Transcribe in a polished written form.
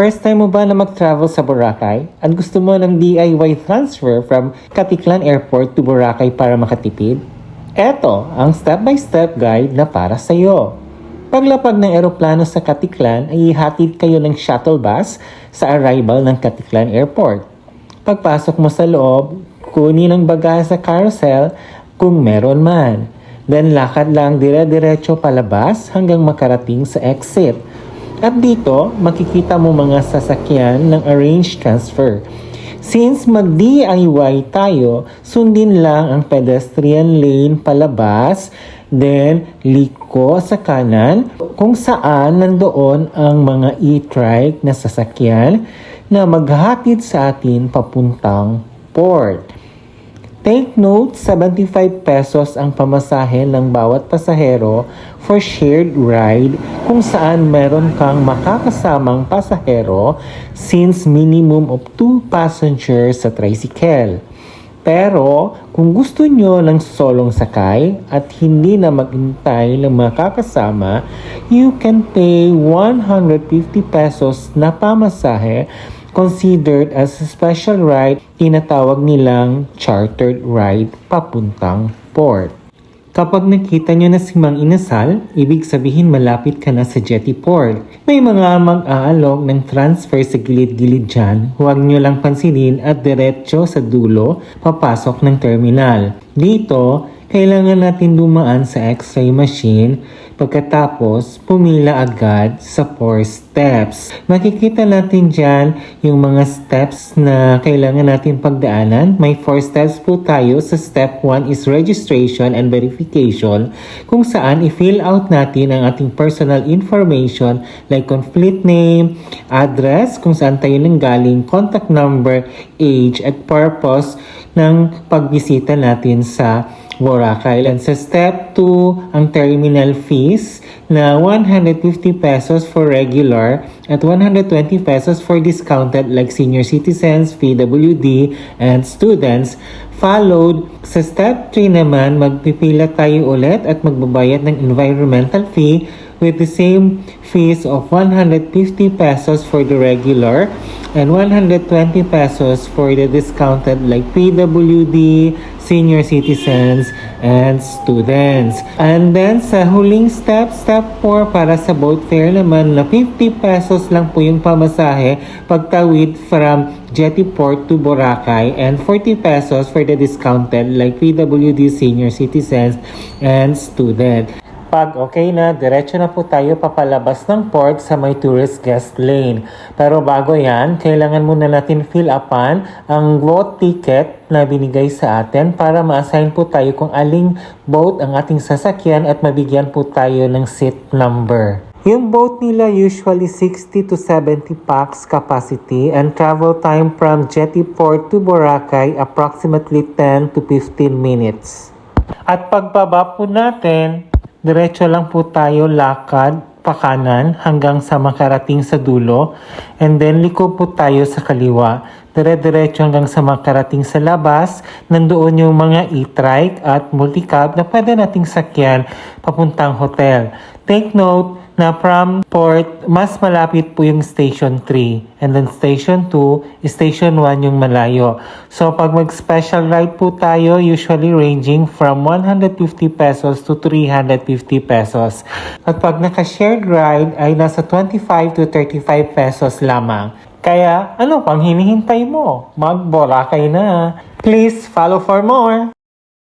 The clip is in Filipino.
First time mo ba na mag-travel sa Boracay at gusto mo ng DIY transfer from Caticlan Airport to Boracay para makatipid? Eto ang step-by-step guide na para sa iyo. Paglapag ng eroplano sa Caticlan ay ihatid kayo ng shuttle bus sa arrival ng Caticlan Airport. Pagpasok mo sa loob, kunin ang bagahe sa carousel kung meron man. Then lakad lang dire-diretso palabas hanggang makarating sa exit. At dito, makikita mo mga sasakyan ng arranged transfer. Since mag-DIY tayo, sundin lang ang pedestrian lane palabas, then liko sa kanan kung saan nandoon ang mga e-trike na sasakyan na maghatid sa atin papuntang port. Take note, 75 pesos ang pamasahe ng bawat pasahero for shared ride kung saan meron kang makakasamang pasahero since minimum of 2 passengers sa tricycle. Pero kung gusto nyo ng solong sakay at hindi na maghintay ng makakasama, you can pay 150 pesos na pamasahe considered as a special ride, tinatawag nilang chartered ride papuntang port. Kapag nakita nyo na si Mang Inasal, ibig sabihin malapit ka na sa jetty port. May mga mag-aalok ng transfer sa gilid-gilid dyan, huwag nyo lang pansinin at diretso sa dulo, papasok ng terminal. Dito, kailangan natin dumaan sa x-ray machine, pagkatapos pumila agad sa 4 steps. Makikita natin dyan yung mga steps na kailangan natin pagdaanan. May 4 steps po tayo. Sa step 1 is registration and verification, kung saan i-fill out natin ang ating personal information like complete name, address, kung saan tayo nanggaling, contact number, age, at purpose ng pagbisita natin sa Boracay. And sa step 2, ang terminal fees na 150 pesos for regular at 120 pesos for discounted like senior citizens, PWD, and students. Followed sa step 3 naman, magpipila tayo ulit at magbabayad ng environmental fee with the same fees of 150 pesos for the regular and 120 pesos for the discounted like PWD, senior citizens, and students. And then sa huling step, step 4 para sa boat fare naman na 50 pesos lang po yung pamasahe pagtawid from Jetty Port to Boracay and 40 pesos for the discounted like PWD, senior citizens, and student. Pag okay na, diretso na po tayo papalabas ng port sa may tourist guest lane. Pero bago yan, kailangan muna natin fill upan ang boat ticket na binigay sa atin para ma-assign po tayo kung aling boat ang ating sasakyan at mabigyan po tayo ng seat number. Yung boat nila usually 60 to 70 pax capacity and travel time from Jetty Port to Boracay approximately 10 to 15 minutes. At pagbaba po natin, diretso lang po tayo lakad pakanan hanggang sa makarating sa dulo and then liko po tayo sa kaliwa. Dire-diretso hanggang sa makarating sa labas, nandoon yung mga e-trike at multicab na pwede nating sakyan papuntang hotel. Take note na from port, mas malapit po yung station 3 and then station 2, station 1 yung malayo. So pag mag-special ride po tayo, usually ranging from 150 pesos to 350 pesos. At pag naka-shared ride ay nasa 25 to 35 pesos lamang. Kaya ano pang hinihintay mo? Mag-Boracay na! Please follow for more!